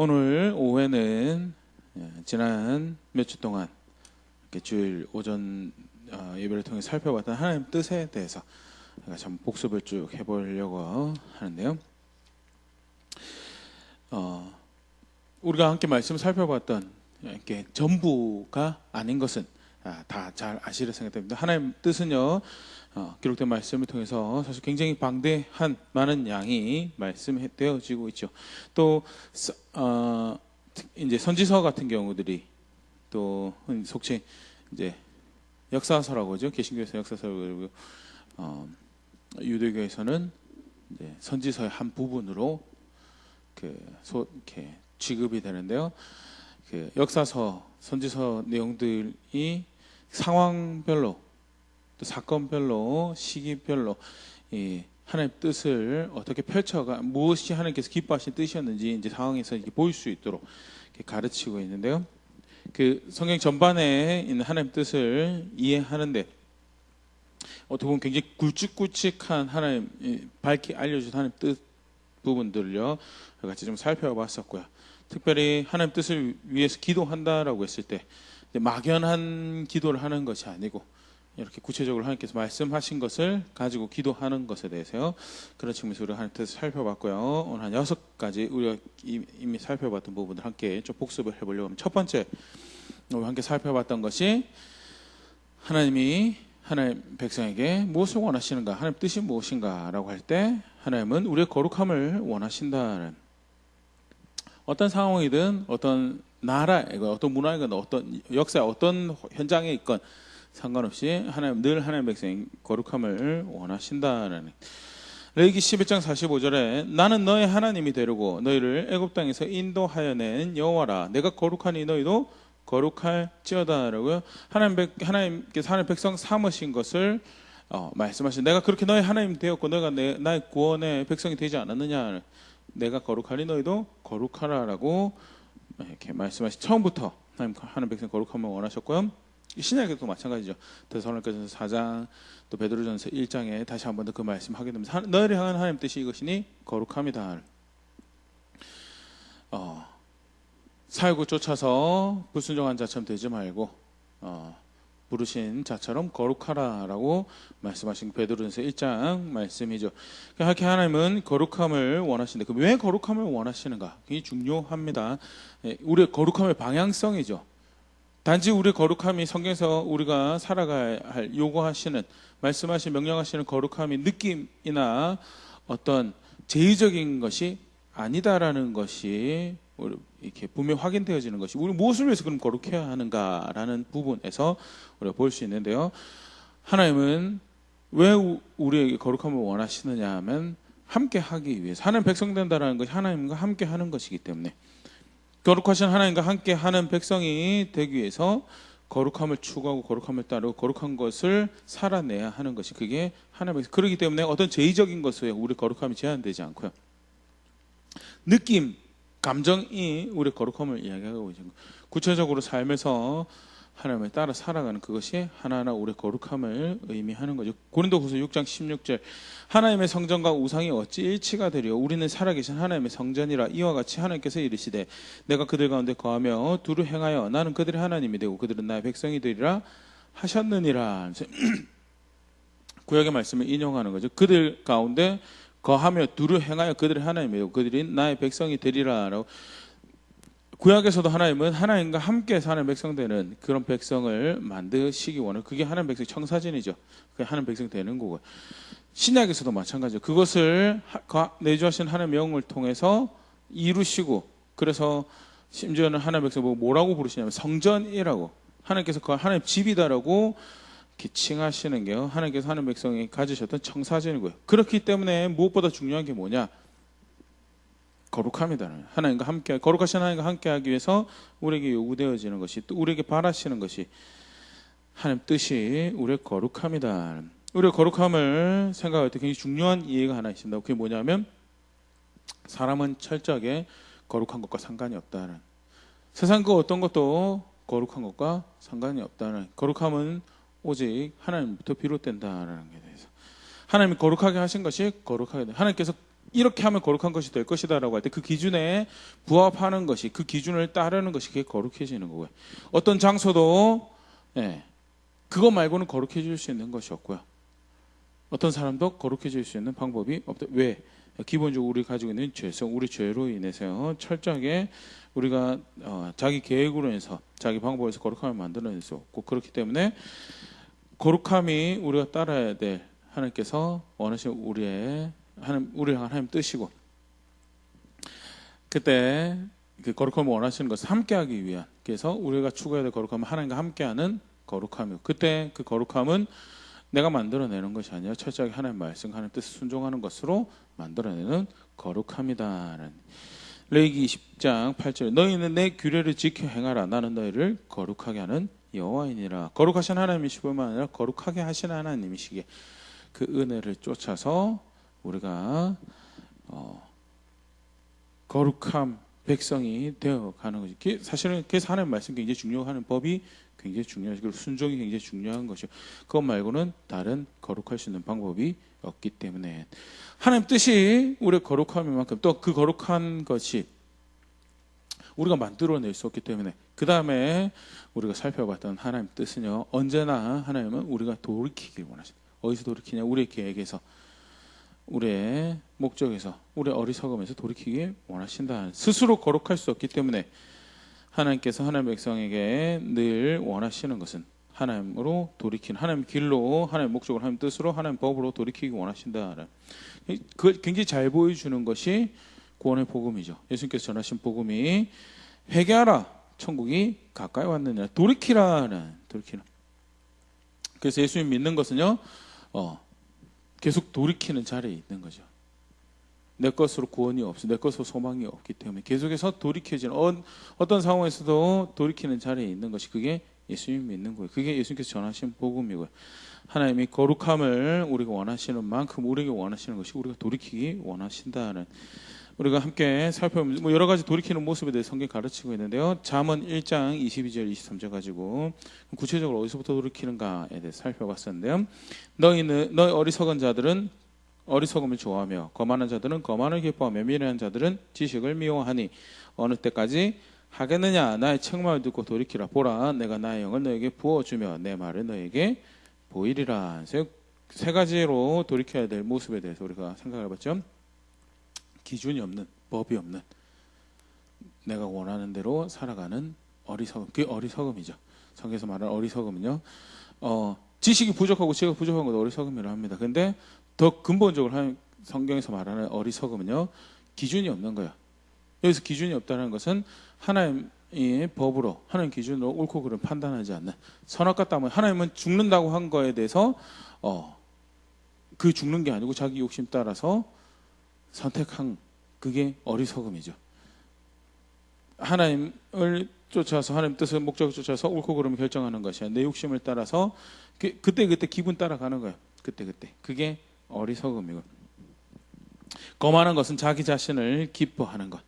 오늘 오후에는 지난 몇 주 동안 이렇게 주일 오전 예배를 통해 살펴봤던 하나님 뜻에 대해서 좀 복습을 쭉 해보려고 하는데요. 우리가 함께 말씀을 살펴봤던 이렇게 전부가 아닌 것은 다 잘 아시리라 생각됩니다. 하나님 뜻은요, 기록된 말씀을 통해서 사실 굉장히 방대한 많은 양이 말씀되어지고 있죠. 또 이제 선지서 같은 경우들이 또 속칭 이제 역사서라고 하죠. 개신교에서 역사서라고 그러고 유대교에서는 이제 선지서의 한 부분으로 이렇게 취급이 되는데요. 역사서, 선지서 내용들이 상황별로 또 사건별로 시기별로 이 하나님의 뜻을 어떻게 펼쳐가 무엇이 하나님께서 기뻐하신 뜻이었는지 이제 상황에서 이렇게 보일 수 있도록 이렇게 가르치고 있는데요. 성경 전반에 있는 하나님의 뜻을 이해하는데 어떻게 보면 굉장히 굵직굵직한 하나님 밝게 알려준 하나님 뜻 부분들을요 같이 좀 살펴봤었고요. 특별히 하나님 뜻을 위해서 기도한다라고 했을 때 막연한 기도를 하는 것이 아니고 이렇게 구체적으로 하나님께서 말씀하신 것을 가지고 기도하는 것에 대해서요. 그런 측면에서 우리가 하나님 뜻을 살펴봤고요. 오늘 한 6가지 우리가 이미 살펴봤던 부분들 함께 좀 복습을 해보려고 합니다. 첫 번째 우리 함께 살펴봤던 것이 하나님이 하나님 백성에게 무엇을 원하시는가, 하나님 뜻이 무엇인가 라고 할 때 하나님은 우리의 거룩함을 원하신다는, 어떤 상황이든 어떤 나라이건 어떤 문화이건 어떤 역사에 어떤 현장에 있건 상관없이 하나님 늘 하나님 백성의 거룩함을 원하신다는. 레위기 11장 45절에 나는 너의 하나님이 되려고 너희를 애굽 땅에서 인도하여 낸 여호와라. 내가 거룩하니 너희도 거룩할지어다라고요. 하나님께서 하나님 백성 삼으신 것을 말씀하신. 내가 그렇게 너의 하나님 되었고 너가 나의 구원의 백성이 되지 않았느냐. 내가 거룩하니 너희도 거룩하라라고 이렇게 말씀하신. 처음부터 하나님 백성 거룩함을 원하셨고요. 신약에도 마찬가지죠. 데살로니가전서 4장 또 베드로전서 1장에 다시 한 번 더 그 말씀하게 됩니다. 너희를 향한 하나님 뜻이 이것이니 거룩함이다. 사역을 쫓아서 불순종한 자처럼 되지 말고 부르신 자처럼 거룩하라라고 말씀하신 베드로전서 1장 말씀이죠. 그렇게 하나님은 거룩함을 원하시는데 그럼 왜 거룩함을 원하시는가? 굉장히 중요합니다. 우리의 거룩함의 방향성이죠. 단지 우리의 거룩함이 성경에서 우리가 살아가야 할 요구하시는 말씀하신 명령하시는 거룩함이 느낌이나 어떤 제의적인 것이 아니다라는 것이 이렇게 분명히 확인되어지는 것이 우리 무엇을 위해서 그럼 거룩해야 하는가라는 부분에서 우리가 볼 수 있는데요. 하나님은 왜 우리에게 거룩함을 원하시느냐 하면 함께 하기 위해서, 하나님 백성 된다라는 것이 하나님과 함께 하는 것이기 때문에 거룩하신 하나님과 함께 하는 백성이 되기 위해서 거룩함을 추구하고 거룩함을 따르고 거룩한 것을 살아내야 하는 것이 그게 하나님의, 그렇기 때문에 어떤 제의적인 것에 우리 거룩함이 제한되지 않고요. 느낌, 감정이 우리 거룩함을 이야기하고 있는 거예요. 구체적으로 삶에서 하나님을 따라 살아가는 그것이 하나하나 우리 거룩함을 의미하는 거죠. 고린도후서 6장 16절 하나님의 성전과 우상이 어찌 일치가 되리요 우리는 살아계신 하나님의 성전이라. 이와 같이 하나님께서 이르시되 내가 그들 가운데 거하며 두루 행하여 나는 그들의 하나님이 되고 그들은 나의 백성이 되리라 하셨느니라. 구약의 말씀을 인용하는 거죠. 그들 가운데 거하며 두루 행하여 그들의 하나님이 되고 그들이 나의 백성이 되리라라고. 구약에서도 하나님은 하나님과 함께 사는 백성 되는 그런 백성을 만드시기 원해요. 그게 하나님 백성의 청사진이죠. 그게 하나님 백성 되는 거고. 신약에서도 마찬가지죠. 그것을 내주하신 하나님의 영을 통해서 이루시고, 그래서 심지어는 하나님 백성 뭐라고 부르시냐면 성전이라고, 하나님께서 그 하나님 집이다라고 칭하시는 게요. 하나님께서 하나님 백성이 가지셨던 청사진이고요. 그렇기 때문에 무엇보다 중요한 게 뭐냐? 거룩함이다. 하나님과 함께, 거룩하신 하나님과 함께 하기 위해서 우리에게 요구되어지는 것이, 또 우리에게 바라시는 것이 하나님 뜻이 우리의 거룩함이다. 우리의 거룩함을 생각할 때 굉장히 중요한 이해가 하나 있습니다. 그게 뭐냐면 사람은 철저하게 거룩한 것과 상관이 없다는, 세상 그 어떤 것도 거룩한 것과 상관이 없다는, 거룩함은 오직 하나님부터 비롯된다라는 게 대해서 하나님이 거룩하게 하신 것이 거룩하게 돼. 하나님께서 이렇게 하면 거룩한 것이 될 것이다라고 할 때 그 기준에 부합하는 것이, 그 기준을 따르는 것이 그게 거룩해지는 거고요. 어떤 장소도 그거 말고는 거룩해질 수 있는 것이 없고요. 어떤 사람도 거룩해질 수 있는 방법이 없다. 왜? 기본적으로 우리 가지고 있는 죄성, 우리 죄로 인해서 철저하게 우리가 자기 계획으로 해서 자기 방법에서 거룩함을 만들어낼 수 없고, 그렇기 때문에 거룩함이 우리가 따라야 될 하나님께서 원하시는 우리를 향한 하나님 뜻이고, 그때 그 거룩함을 원하시는 것을 함께하기 위한, 그래서 우리가 추구해야 될 거룩함은 하나님과 함께하는 거룩함이고, 그때 그 거룩함은 내가 만들어내는 것이 아니라 철저하게 하나님 말씀, 하나님 뜻을 순종하는 것으로 만들어내는 거룩함이다라는. 레위기 20장 8절, 너희는 내 규례를 지켜 행하라. 나는 너희를 거룩하게 하는 여호와이니라. 거룩하신 하나님이실 뿐만 아니라 거룩하게 하시는 하나님이시기에 그 은혜를 쫓아서 우리가 거룩함 백성이 되어가는 거지. 사실은 그래서 하나님 말씀 굉장히 중요한 법이 굉장히 중요하죠. 그리고 순종이 굉장히 중요한 것이죠. 그것 말고는 다른 거룩할 수 있는 방법이 없기 때문에 하나님 뜻이 우리의 거룩함인 만큼 또 그 거룩한 것이 우리가 만들어낼 수 없기 때문에, 그 다음에 우리가 살펴봤던 하나님 뜻은요, 언제나 하나님은 우리가 돌이키길 원하십니다. 어디서 돌이키냐? 우리의 계획에서, 우리의 목적에서, 우리의 어리석음에서 돌이키길 원하신다. 스스로 거룩할 수 없기 때문에 하나님께서 하나님 백성에게 늘 원하시는 것은 하나님으로 돌이키는, 하나님 길로, 하나님 목적으로, 하나님 뜻으로, 하나님 법으로 돌이키기 원하신다. 그걸 굉장히 잘 보여주는 것이 구원의 복음이죠. 예수님께서 전하신 복음이 회개하라, 천국이 가까이 왔느냐, 돌이키라는, 돌이키는. 그래서 예수님 믿는 것은요, 계속 돌이키는 자리에 있는 거죠. 내 것으로 구원이 없어, 내 것으로 소망이 없기 때문에 계속해서 돌이켜지는, 어떤 상황에서도 돌이키는 자리에 있는 것이 그게 예수님 믿는 거예요. 그게 예수님께서 전하신 복음이고요. 하나님이 거룩함을 우리가 원하시는 만큼 우리에게 원하시는 것이 우리가 돌이키기 원하신다는, 우리가 함께 살펴보면 여러 가지 돌이키는 모습에 대해 성경이 가르치고 있는데요. 잠언 1장 22절 23절 가지고 구체적으로 어디서부터 돌이키는가에 대해 살펴봤었는데요. 너희 어리석은 자들은 어리석음을 좋아하며 거만한 자들은 거만을 기뻐하며 미련한 자들은 지식을 미워하니 어느 때까지 하겠느냐? 나의 책망을 듣고 돌이키라. 보라, 내가 나의 영을 너에게 부어주며 내 말을 너에게 보이리라. 세 가지로 돌이켜야 될 모습에 대해서 우리가 생각을 해봤죠. 기준이 없는, 법이 없는, 내가 원하는 대로 살아가는 어리석음, 그게 어리석음이죠. 성경에서 말하는 어리석음은요, 지식이 부족하고 지혜가 부족한 것도 어리석음이라 합니다. 근데 더 근본적으로 성경에서 말하는 어리석음은요, 기준이 없는 거예요. 여기서 기준이 없다는 것은 하나님의 법으로, 하나님 기준으로 옳고 그름 판단하지 않는, 선악과 땀은 하나님은 죽는다고 한 거에 대해서 그 죽는 게 아니고 자기 욕심 따라서 선택한, 그게 어리석음이죠. 하나님을 쫓아서, 하나님 뜻을, 목적을 쫓아서 옳고 그름을 결정하는 것이 아니라 내 욕심을 따라서 그때 기분 따라가는 거예요. 그때 그게 어리석음이고, 거만한 것은 자기 자신을 기뻐하는 것,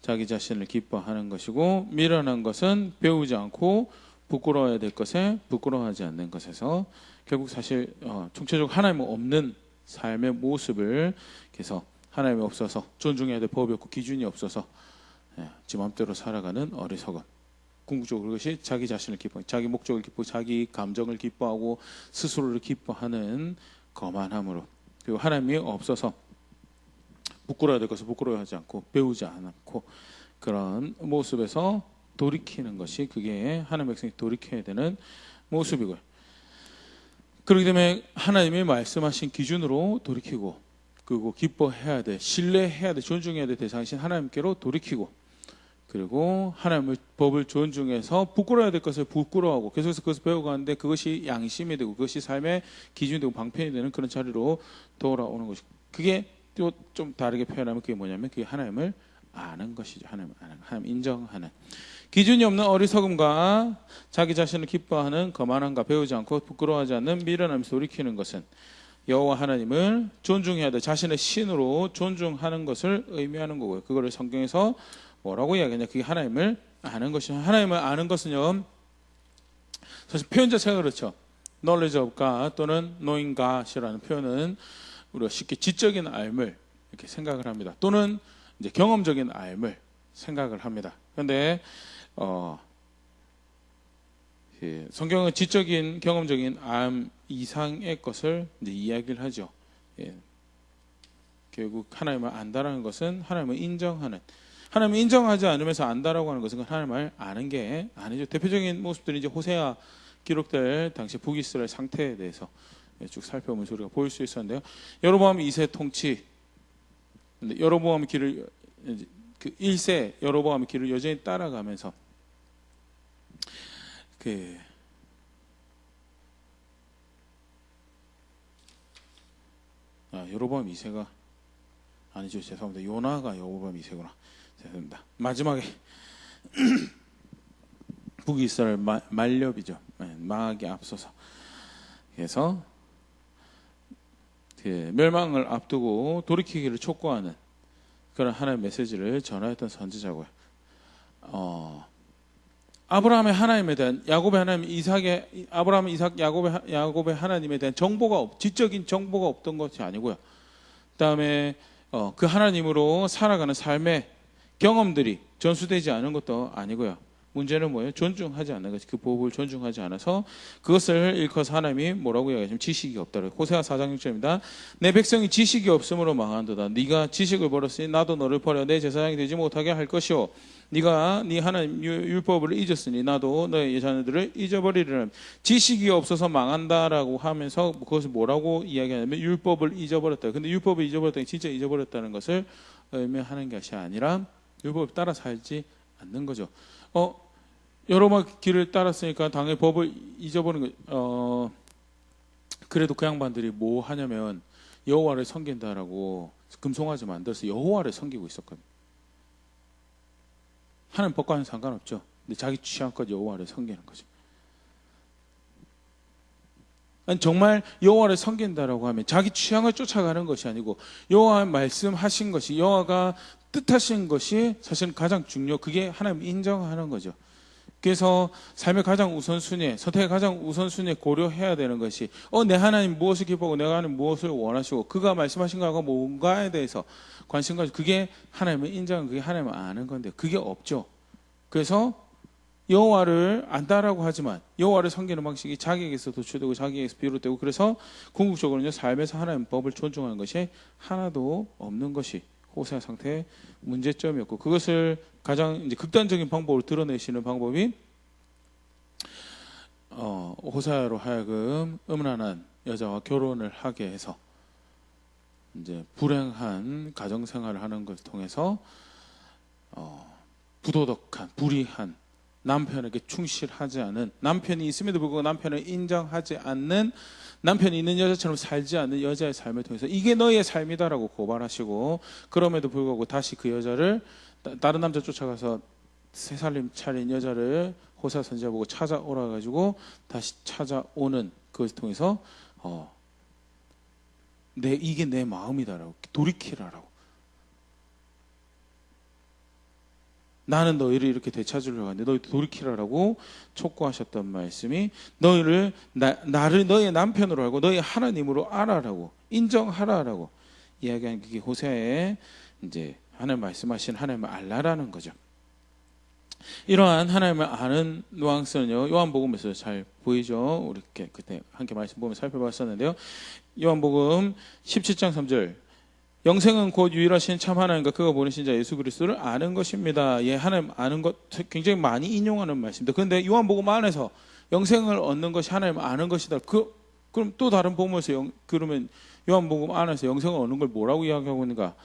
자기 자신을 기뻐하는 것이고, 미련한 것은 배우지 않고 부끄러워야 될 것에 부끄러워하지 않는 것에서 결국 사실 총체적으로 하나님 없는 삶의 모습을, 그래서 하나님이 없어서 존중해야 될 법이 없고 기준이 없어서 지 마음대로 살아가는 어리석음. 궁극적으로 그것이 자기 자신을 기뻐하고 자기 목적을 기뻐하고 자기 감정을 기뻐하고 스스로를 기뻐하는 거만함으로, 그리고 하나님이 없어서 부끄러워야 될 것을 부끄러워하지 않고 배우지 않고 그런 모습에서 돌이키는 것이, 그게 하나님 백성이 돌이켜야 되는 모습이고요. 그렇기 때문에 하나님이 말씀하신 기준으로 돌이키고, 그리고 기뻐해야 돼, 신뢰해야 돼, 존중해야 돼 대상이신 하나님께로 돌이키고, 그리고 하나님의 법을 존중해서 부끄러워야 될 것을 부끄러워하고 계속해서 그것을 배워가는데 그것이 양심이 되고 그것이 삶의 기준이 되고 방편이 되는 그런 자리로 돌아오는 것이, 그게 또 좀 다르게 표현하면 그게 뭐냐면 그게 하나님을 아는 것이죠. 하나님 인정하는, 기준이 없는 어리석음과 자기 자신을 기뻐하는 거만함과 배우지 않고 부끄러워하지 않는 미련함에서 돌이키는 것은 여호와 하나님을 존중해야 돼, 자신의 신으로 존중하는 것을 의미하는 거고요. 그거를 성경에서 뭐라고 이야기하냐? 그게 하나님을 아는 것이죠. 하나님을 아는 것은요, 사실 표현 자체가 그렇죠. knowledge of God 또는 knowing God이라는 표현은 우리가 쉽게 지적인 알물, 이렇게 생각을 합니다. 또는 이제 경험적인 알을 생각을 합니다. 그런데 성경은 지적인 경험적인 암 이상의 것을 이제 이야기를 하죠. 예. 결국 하나님을 안다라는 것은 하나님을 인정하는, 하나님을 인정하지 않으면서 안다라고 하는 것은 하나님을 아는 게 아니죠. 대표적인 모습들이 이제 호세아 기록될 당시 북이스라엘 상태에 대해서 쭉 살펴보면서 우리가 보일 수 있었는데요. 여로보암 2세 통치, 여로보암 길을 그 1세 여로보암 길을 여전히 따라가면서 여로보암 2세가 아니죠. 죄송합니다. 요나가 여로보암 2세구나. 죄송합니다. 마지막에 북이스라엘 말렵이죠. 망하기 앞서서. 그래서 멸망을 앞두고 돌이키기를 촉구하는 그런 하나님의 메시지를 전하였던 선지자고요. 아브라함의 하나님에 대한, 야곱의 하나님, 이삭의 아브라함, 이삭, 야곱의 하나님에 대한 지적인 정보가 없던 것이 아니고요. 그다음에 그 하나님으로 살아가는 삶의 경험들이 전수되지 않은 것도 아니고요. 문제는 뭐예요? 존중하지 않는 것이, 그 법을 존중하지 않아서 그것을 일컬어서 하나님이 뭐라고 이야기하시면 지식이 없다고. 호세아 4장 6절입니다. 내 백성이 지식이 없으므로 망한도다. 네가 지식을 버렸으니 나도 너를 버려 내 제사장이 되지 못하게 할 것이요, 네가 네 하나님 율법을 잊었으니 나도 너의 자녀들을 잊어버리리라. 지식이 없어서 망한다라고 하면서 그것을 뭐라고 이야기하냐면 율법을 잊어버렸다. 근데 율법을 잊어버렸다니 진짜 잊어버렸다는 것을 의미하는 것이 아니라 율법을 따라 살지 않는 거죠. 여러 길을 따랐으니까 당연히 법을 잊어버린 거. 그래도 그 양반들이 뭐 하냐면 여호와를 섬긴다라고 금송아지 만들어서 여호와를 섬기고 있었거든요. 하나님 법과는 상관없죠. 근데 자기 취향껏 여호와를 섬기는 거죠. 아니, 정말 여호와를 섬긴다라고 하면 자기 취향을 쫓아가는 것이 아니고 여호와 말씀하신 것이, 여호와가 뜻하신 것이 사실은 가장 그게 하나님 인정하는 거죠. 그래서 삶의 가장 우선순위, 선택의 가장 우선순위에 고려해야 되는 것이 내 하나님 무엇을 기뻐하고 내가 하나님 무엇을 원하시고 그가 말씀하신 거가 뭔가에 대해서 관심 가지고, 그게 하나님을 인정하는, 그게 하나님을 아는 건데 그게 없죠. 그래서 여호와를 안다라고 하지만 여호와를 섬기는 방식이 자기에게서 도출되고 자기에게서 비롯되고, 그래서 궁극적으로는 삶에서 하나님 법을 존중하는 것이 하나도 없는 것이 호세아 상태의 문제점이었고, 그것을 가장 이제 극단적인 방법으로 드러내시는 방법이 호세아로 하여금 음란한 여자와 결혼을 하게 해서 이제 불행한 가정 생활을 하는 것을 통해서 부도덕한, 불의한, 남편에게 충실하지 않은, 남편이 있음에도 불구하고 남편을 인정하지 않는, 남편이 있는 여자처럼 살지 않는 여자의 삶을 통해서 이게 너의 삶이다라고 고발하시고, 그럼에도 불구하고 다시 그 여자를, 다른 남자 쫓아가서 새살림 차린 여자를 호세아 선지자 보고 찾아오라 가지고 다시 찾아오는 그것을 통해서 이게 내 마음이다라고 돌이키라라고. 나는 너희를 이렇게 되찾으려고 하는데 너희 돌이키라라고 촉구하셨던 말씀이, 너희를 나를 너의 남편으로 알고 너의 하나님으로 알아라고, 인정하라라고 이야기한 그게 호세아의 이제 하나님 말씀하신 하나님을 알라라는 거죠. 이러한 하나님을 아는 누앙스는요, 요한복음에서 잘 보이죠. 우리 그때 함께 말씀 보면 살펴봤었는데요. 요한복음 17장 3절, 영생은 곧 유일하신 참 하나님과 그가 보내신 자 예수 그리스도를 아는 것입니다. 예, 하나님 아는 것 굉장히 많이 인용하는 말씀입니다. 그런데 요한복음 안에서 영생을 얻는 것이 하나님 아는 것이다. 그럼 또 다른 복음에서 그러면 요한복음 안에서 영생을 얻는 걸 뭐라고 이야기하고 있는가?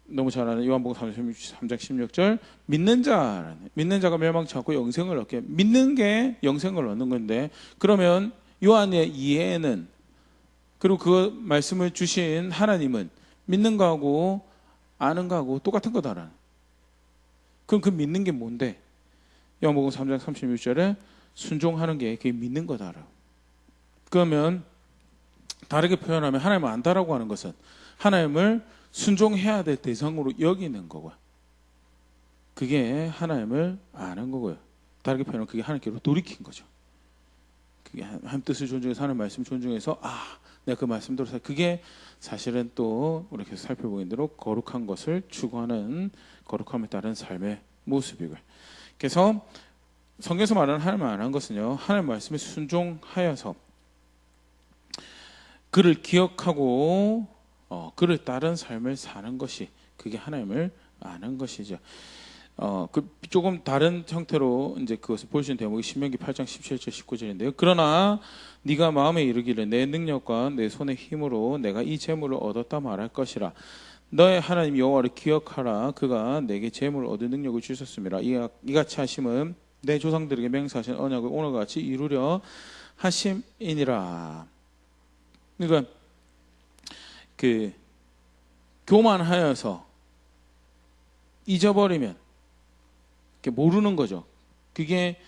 너무 잘 아는 요한복음 3장 16절, 믿는 자가 멸망치 않고 영생을 얻게, 믿는 게 영생을 얻는 건데, 그러면 요한의 이해는, 그리고 그 말씀을 주신 하나님은 믿는 거하고 아는 거하고 똑같은 거다라는. 그럼 그 믿는 게 뭔데? 요한복음 3장 36절에 순종하는 게 그게 믿는 거다라고. 그러면 다르게 표현하면 하나님을 안다라고 하는 것은 하나님을 순종해야 될 대상으로 여기는 거고요. 그게 하나님을 아는 거고요. 다르게 표현하면 그게 하나님께로 돌이킨 거죠. 그게 하나님 뜻을 존중해서 하나님 말씀 존중해서 내가 그 말씀대로 그게 사실은 또 우리가 계속 살펴보는 대로 거룩한 것을 추구하는 거룩함에 따른 삶의 모습이고요. 그래서 성경에서 말하는 하나님 안 한 것은요, 하나님 말씀에 순종하여서 그를 기억하고 그를 따른 삶을 사는 것이 그게 하나님을 아는 것이죠. 조금 다른 형태로 이제 그것을 볼 수 있는 대목이 신명기 8장 17절 19절인데요. 그러나 네가 마음에 이르기를 내 능력과 내 손의 힘으로 내가 이 재물을 얻었다 말할 것이라. 너의 하나님 여호와를 기억하라. 그가 내게 재물을 얻을 능력을 주셨습니다. 이같이 하심은 내 조상들에게 맹세하신 언약을 오늘과 같이 이루려 하심이니라. 그러니까 그 교만하여서 잊어버리면 모르는 거죠. 그게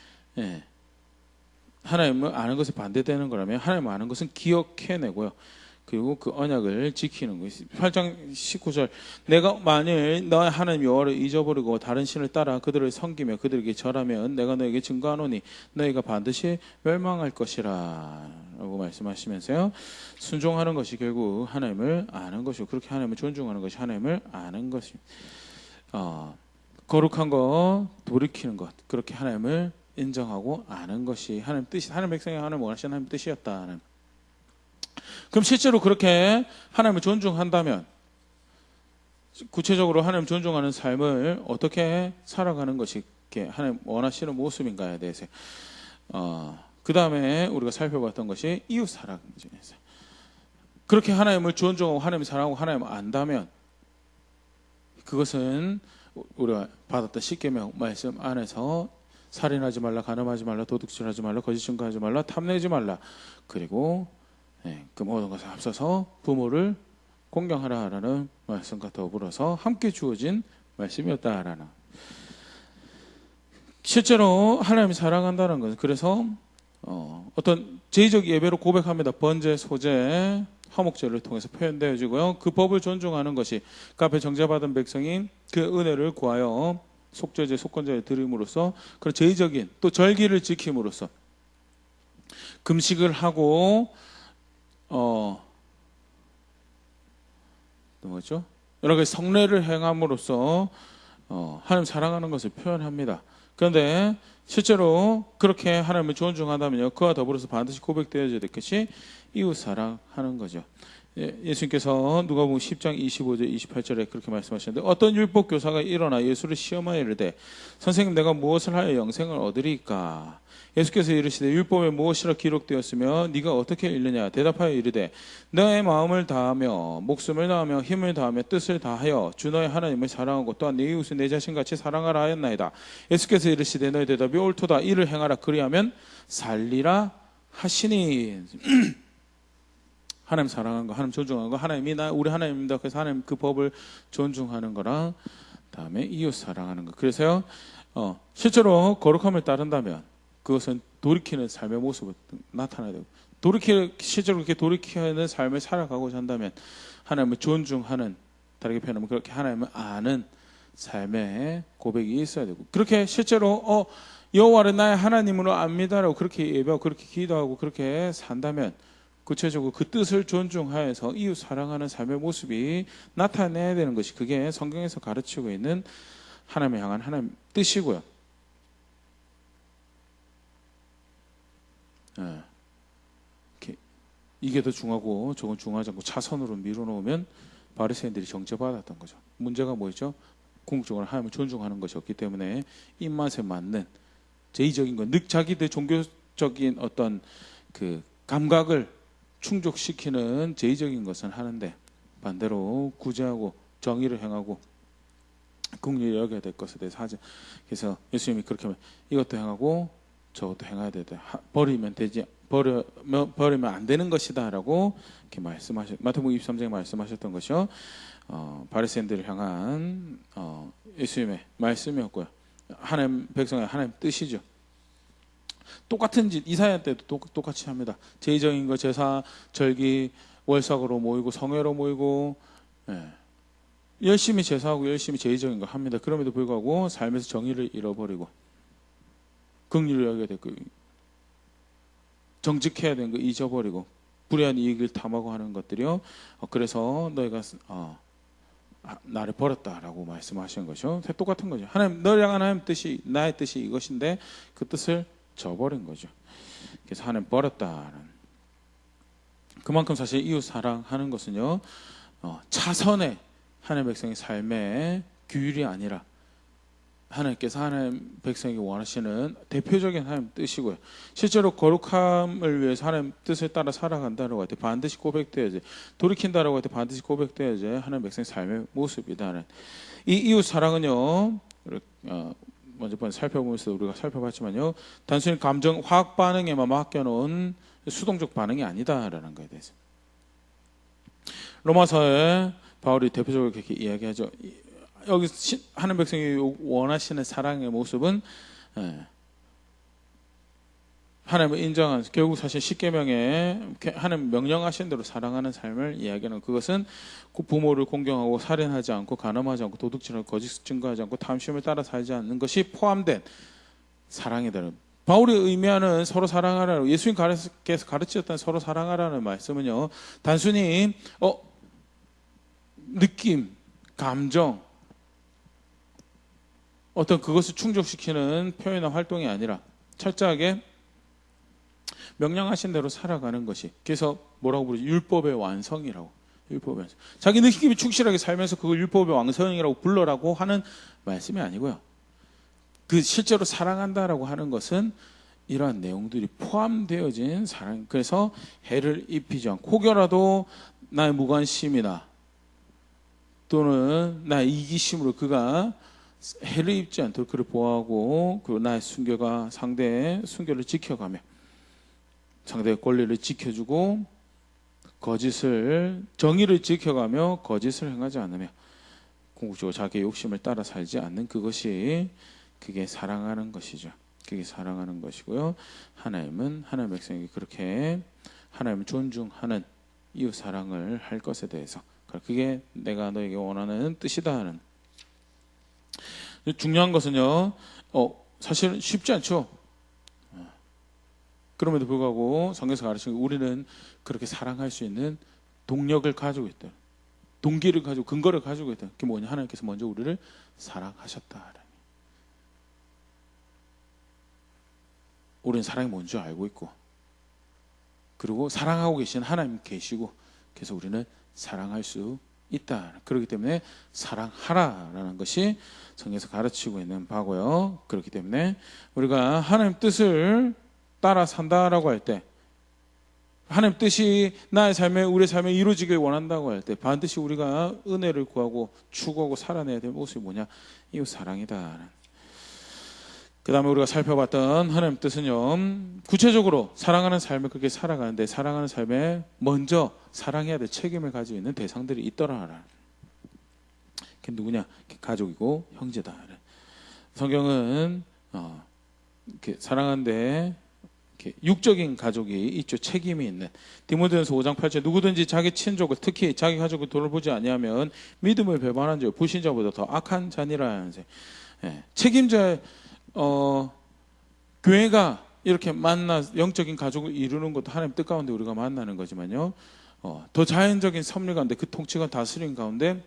하나님을 아는 것에 반대되는 거라면 하나님을 아는 것은 기억해내고요. 그리고 그 언약을 지키는 거예요. 8장 19절 내가 만일 너의 하나님 여호와를 잊어버리고 다른 신을 따라 그들을 섬기며 그들에게 절하면 내가 너에게 증거하노니 너희가 반드시 멸망할 것이라 라고 말씀하시면서요. 순종하는 것이 결국 하나님을 아는 것이고 그렇게 하나님을 존중하는 것이 하나님을 아는 것입니다. 거룩한 것, 돌이키는 것, 그렇게 하나님을 인정하고 아는 것이 하나님 뜻이, 하나님 백성이 하나님 원하시는 하나님 뜻이었다는. 그럼 실제로 그렇게 하나님을 존중한다면 구체적으로 하나님 존중하는 삶을 어떻게 살아가는 것이 하나님 원하시는 모습인가에 대해서 그 다음에 우리가 살펴봤던 것이 이웃 사랑 중에서 그렇게 하나님을 존중하고 하나님을 사랑하고 하나님을 안다면 그것은 우리가 받았던 십계명 말씀 안에서 살인하지 말라, 간음하지 말라, 도둑질하지 말라, 거짓 증거하지 말라, 탐내지 말라. 그리고 그 모든 것에 앞서서 부모를 공경하라라는 말씀과 더불어서 함께 주어진 말씀이었다라는. 실제로 하나님이 사랑한다는 것은 그래서 어떤 제의적 예배로 고백합니다. 번제, 소제, 화목제를 통해서 표현되어지고요. 그 법을 존중하는 것이 그 앞에 정죄받은 백성인 그 은혜를 구하여 속죄제, 속건제를 드림으로써 그런 제의적인 또 절기를 지킴으로써 금식을 하고 또 뭐죠? 여러 가지 성례를 행함으로써 하나님 사랑하는 것을 표현합니다. 그런데 실제로 그렇게 하나님을 존중한다면요, 그와 더불어서 반드시 고백되어져야 될 것이 이웃 사랑하는 거죠. 예수님께서 누가복음 10장 25절 28절에 그렇게 말씀하셨는데 어떤 율법 교사가 일어나 예수를 시험하여 이르되 선생님 내가 무엇을 하여 영생을 얻으리까? 예수께서 이르시되 율법에 무엇이라 기록되었으며 네가 어떻게 읽느냐? 대답하여 이르되 너의 마음을 다하며 목숨을 다하며 힘을 다하며 뜻을 다하여 주 너의 하나님을 사랑하고 또한 네 이웃을 내 자신같이 사랑하라 하였나이다. 예수께서 이르시되 너의 대답이 옳도다. 이를 행하라. 그리하면 살리라 하시니. 하나님 사랑하는 거, 하나님 존중하는 거, 하나님이 우리 하나님입니다. 그래서 하나님 그 법을 존중하는 거랑 다음에 이웃 사랑하는 거. 그래서요, 실제로 거룩함을 따른다면 그것은 돌이키는 삶의 모습을 나타나야 되고, 실제로 그렇게 돌이키는 삶을 살아가고자 한다면 하나님을 존중하는, 다르게 표현하면 그렇게 하나님을 아는 삶의 고백이 있어야 되고, 그렇게 실제로 여호와를 나의 하나님으로 압니다라고 그렇게 예배하고 그렇게 기도하고 그렇게 산다면 구체적으로 그 뜻을 존중하여서 이웃 사랑하는 삶의 모습이 나타내야 되는 것이 그게 성경에서 가르치고 있는 하나님을 향한 하나님 뜻이고요. 이게 더 중하고 저건 중하지 않고 차선으로 밀어놓으면 바리새인들이 정죄받았던 거죠. 문제가 뭐였죠? 궁극적으로 하나님을 존중하는 것이었기 때문에 입맛에 맞는 제의적인 것, 자기들 종교적인 어떤 그 감각을 충족시키는 제의적인 것은 하는데 반대로 구제하고 정의를 행하고 긍휼히 여겨야 될 것에 대해서 하지. 그래서 예수님이 그렇게 하면 이것도 행하고 저것도 행해야 되다. 버리면 안 되는 것이다라고 이렇게 마태복음 23장에 말씀하셨던 것이요. 바리새인들을 향한 예수님의 말씀이었고요. 하나님 백성의 하나님 뜻이죠. 똑같은 짓 이사야 때도 똑같이 합니다. 제의적인 거 제사, 절기, 월삭으로 모이고 성회로 모이고 열심히 제사하고 열심히 제의적인 거 합니다. 그럼에도 불구하고 삶에서 정의를 잃어버리고 긍휼을 여겨야 되고 정직해야 되는 거 잊어버리고 불의한 이익을 탐하고 하는 것들이요. 그래서 너희가 나를 버렸다라고 말씀하시는 것이요. 똑같은 거죠. 하나님, 너희랑 하나님 뜻이, 나의 뜻이 이것인데 그 뜻을 저버린 거죠. 그래서 하나님 버렸다는. 그만큼 사실 이웃 사랑하는 것은요, 차선의 하나님 백성의 삶의 규율이 아니라 하나님께서 하나님 백성에게 원하시는 대표적인 하나님 뜻이고요. 실제로 거룩함을 위해서 하나님 뜻을 따라 살아간다고 할 때 반드시 고백되어야지, 돌이킨다라고 할 때 반드시 고백되어야지 하나님 백성의 삶의 모습이다는. 이 이웃 사랑은요, 먼저 살펴보면서 우리가 살펴봤지만요, 단순히 감정 화학 반응에만 맡겨놓은 수동적 반응이 아니다라는 것에 대해서 로마서에 바울이 대표적으로 그렇게 이야기하죠. 여기 하나님 백성이 원하시는 사랑의 모습은 하나님을 인정한, 결국 사실 십계명에 하나님 명령하신 대로 사랑하는 삶을 이야기하는, 그것은 부모를 공경하고 살인하지 않고 간음하지 않고 도둑질하고 거짓 증거하지 않고 탐심을 따라 살지 않는 것이 포함된 사랑이다. 바울이 의미하는 서로 사랑하라는, 예수님께서 가르치셨던 서로 사랑하라는 말씀은요, 단순히 느낌, 감정, 어떤 그것을 충족시키는 표현이나 활동이 아니라 철저하게 명령하신 대로 살아가는 것이, 그래서 뭐라고 부르죠? 율법의 완성이라고. 율법의 완성. 자기 느낌이 충실하게 살면서 그걸 율법의 완성이라고 불러라고 하는 말씀이 아니고요. 그 실제로 사랑한다라고 하는 것은 이러한 내용들이 포함되어진 사랑. 그래서 해를 입히지 않고 혹여라도 나의 무관심이나 또는 나의 이기심으로 그가 해를 입지 않도록 그를 보호하고, 그리고 나의 순교가 상대의 순교를 지켜가며 상대의 권리를 지켜주고 정의를 지켜가며 거짓을 행하지 않으며 궁극적으로 자기의 욕심을 따라 살지 않는 그게 사랑하는 것이죠. 그게 사랑하는 것이고요. 하나님은 하나님 백성에게 그렇게 하나님을 존중하는 이웃 사랑을 할 것에 대해서, 그게 내가 너에게 원하는 뜻이다 하는. 중요한 것은요, 사실은 쉽지 않죠. 그럼에도 불구하고 성경에서 가르치는, 우리는 그렇게 사랑할 수 있는 동력을 가지고 있다, 동기를 가지고, 근거를 가지고 있다. 그게 뭐냐? 하나님께서 먼저 우리를 사랑하셨다. 우리는 사랑이 뭔지 알고 있고, 그리고 사랑하고 계신 하나님 계시고, 그래서 우리는 사랑할 수 있다. 그렇기 때문에 사랑하라라는 것이 성경에서 가르치고 있는 바고요. 그렇기 때문에 우리가 하나님 뜻을 따라 산다라고 할 때, 하나님 뜻이 우리의 삶에 이루어지길 원한다고 할 때, 반드시 우리가 은혜를 구하고 추구하고 살아내야 될 모습이 뭐냐? 이웃 사랑이다. 그 다음에 우리가 살펴봤던 하나님 뜻은요, 구체적으로 사랑하는 삶을 그렇게 살아가는데, 사랑하는 삶에 먼저 사랑해야 될 책임을 가지고 있는 대상들이 있더라. 그게 누구냐? 가족이고 형제다. 성경은 이렇게 사랑하는데 이렇게 육적인 가족이 있죠. 책임이 있는. 디모데전서 5장 8절, 누구든지 자기 친족을, 특히 자기 가족을 돌보지 아니하면 믿음을 배반한 자, 불신자보다 더 악한 자니라. 책임자, 교회가 이렇게 영적인 가족을 이루는 것도 하나님 뜻 가운데 우리가 만나는 거지만요, 더 자연적인 섭리 가운데, 그 통치가 다스린 가운데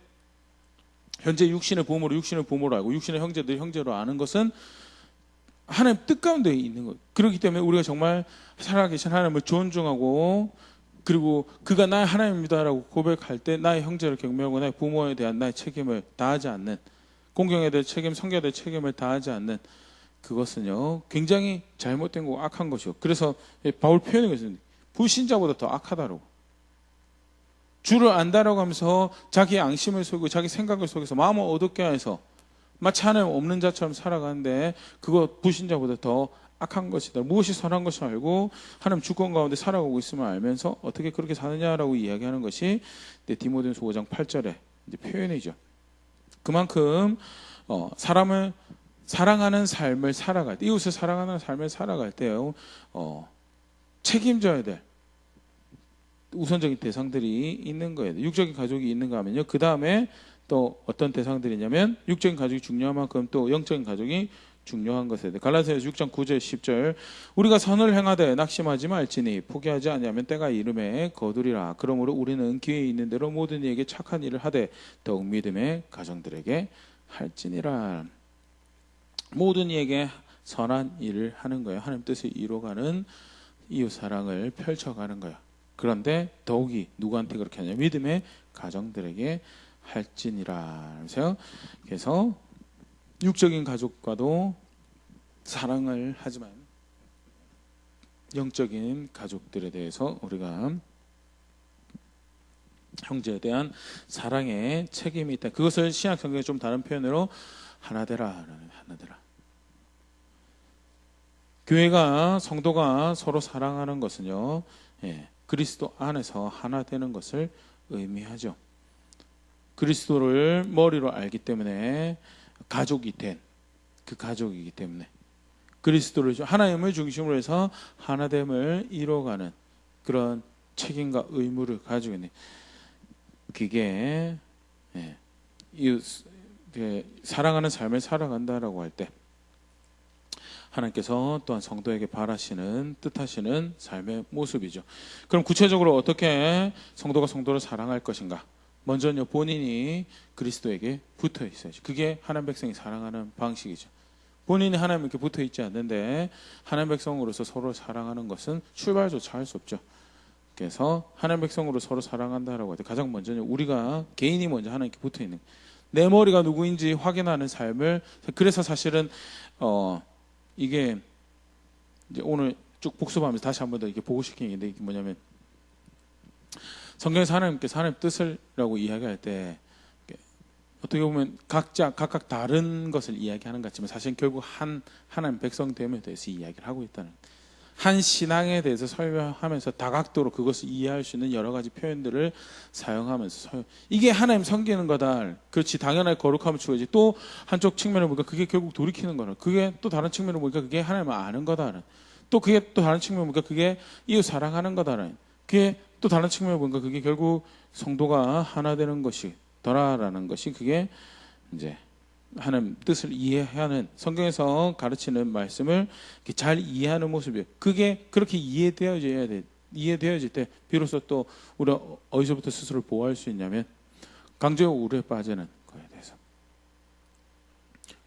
현재 육신의 부모로 알고 육신의 형제들 형제로 아는 것은 하나님 뜻 가운데 있는 것. 그렇기 때문에 우리가 정말 살아계신 하나님을 존중하고, 그리고 그가 나의 하나님입니다라고 고백할 때 나의 형제를 경멸하고 나의 부모에 대한 나의 책임을 다하지 않는, 공경에 대한 책임, 성경에 대한 책임을 다하지 않는, 그것은요 굉장히 잘못된 거고 악한 것이고, 그래서 바울 표현이 있습니다. 불신자보다 더 악하다라고. 주를 안다라고 하면서 자기의 앙심을 속이고 자기 생각을 속여서 마음을 어둡게 해서 마치 하나님 없는 자처럼 살아가는데, 그거 불신자보다 더 악한 것이다. 무엇이 선한 것을 알고 하나님 주권 가운데 살아가고 있음을 알면서 어떻게 그렇게 사느냐라고 이야기하는 것이 디모데전서 5장 8절의 표현이죠. 그만큼 사람을 사랑하는 삶을 살아갈 때, 이웃을 사랑하는 삶을 살아갈 때요, 책임져야 될 우선적인 대상들이 있는 거예요. 육적인 가족이 있는가 하면요, 그 다음에 또 어떤 대상들이냐면, 육적인 가족이 중요한 만큼 또 영적인 가족이 중요한 것에 대해. 갈라디아서 6장 9절 10절 우리가 선을 행하되 낙심하지 말지니 포기하지 아니하면 때가 이름에 거두리라. 그러므로 우리는 기회 있는 대로 모든 이에게 착한 일을 하되 더욱 믿음의 가정들에게 할지니라. 모든 이에게 선한 일을 하는 거예요. 하나님 뜻을 이루어가는 이웃 사랑을 펼쳐가는 거예요. 그런데 더욱이 누구한테 그렇게 하냐? 믿음의 가정들에게 할지니라. 그래서 육적인 가족과도 사랑을 하지만 영적인 가족들에 대해서 우리가 형제에 대한 사랑의 책임이 있다. 그것을 신약 성경에 좀 다른 표현으로 하나되라라는 하나되라. 교회가 성도가 서로 사랑하는 것은요, 그리스도 안에서 하나 되는 것을 의미하죠. 그리스도를 머리로 알기 때문에 가족이 된 그 가족이기 때문에 그리스도를 하나님을 중심으로 해서 하나됨을 이루어가는 그런 책임과 의무를 가지고 있는 그게 사랑하는 삶을 살아간다라고 할 때 하나님께서 또한 성도에게 바라시는 뜻하시는 삶의 모습이죠. 그럼 구체적으로 어떻게 성도가 성도를 사랑할 것인가? 먼저는 본인이 그리스도에게 붙어 있어야죠. 그게 하나님 백성이 사랑하는 방식이죠. 본인이 하나님께 붙어 있지 않는데 하나님 백성으로서 서로 사랑하는 것은 출발조차 할 수 없죠. 그래서 하나님 백성으로 서로 사랑한다라고 할 때 가장 먼저는 우리가 개인이 먼저 하나님께 붙어 있는 내 머리가 누구인지 확인하는 삶을. 그래서 사실은 이게 이제 오늘 쭉 복습하면서 다시 한 번 더 이렇게 보고 싶은 게 있는데 이게 뭐냐면 성경에서 하나님께서 하나님 뜻을라고 이야기할 때 어떻게 보면 각각 다른 것을 이야기하는 것 같지만 사실 결국 하나님 백성됨에 대해서 이야기를 하고 있다는 한 신앙에 대해서 설명하면서 다각도로 그것을 이해할 수 있는 여러 가지 표현들을 사용하면서 이게 하나님 섬기는 거다. 그렇지 당연하게 거룩함을 추구하지. 또 한쪽 측면을 보니까 그게 결국 돌이키는 거다. 그게 또 다른 측면을 보니까 그게 하나님을 아는 거다. 또 그게 또 다른 측면을 보니까 그게 이웃 사랑하는 거다. 그게 또 다른 측면을 보니까 그게 결국 성도가 하나 되는 것이더라라는 것이 그게 이제 하나님 뜻을 이해하는 성경에서 가르치는 말씀을 잘 이해하는 모습이에요. 그게 그렇게 이해되어질 때 비로소 또 우리가 어디서부터 스스로를 보호할 수 있냐면 강조의 우려에 빠지는 거에 대해서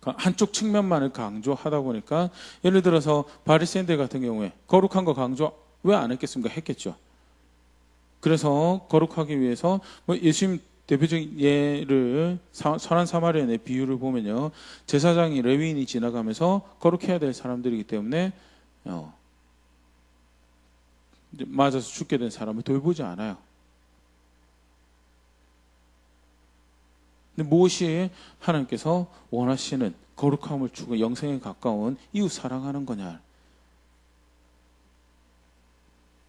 한쪽 측면만을 강조하다 보니까 예를 들어서 바리새인들 같은 경우에 거룩한 거 강조 왜 안 했겠습니까? 했겠죠. 그래서 거룩하기 위해서 예수님 대표적인 예를 선한 사마리아인의 비유를 보면요, 제사장이 레위인이 지나가면서 거룩해야 될 사람들이기 때문에 맞아서 죽게 된 사람을 돌보지 않아요. 근데 무엇이 하나님께서 원하시는 거룩함을 추구 영생에 가까운 이웃 사랑하는 거냐?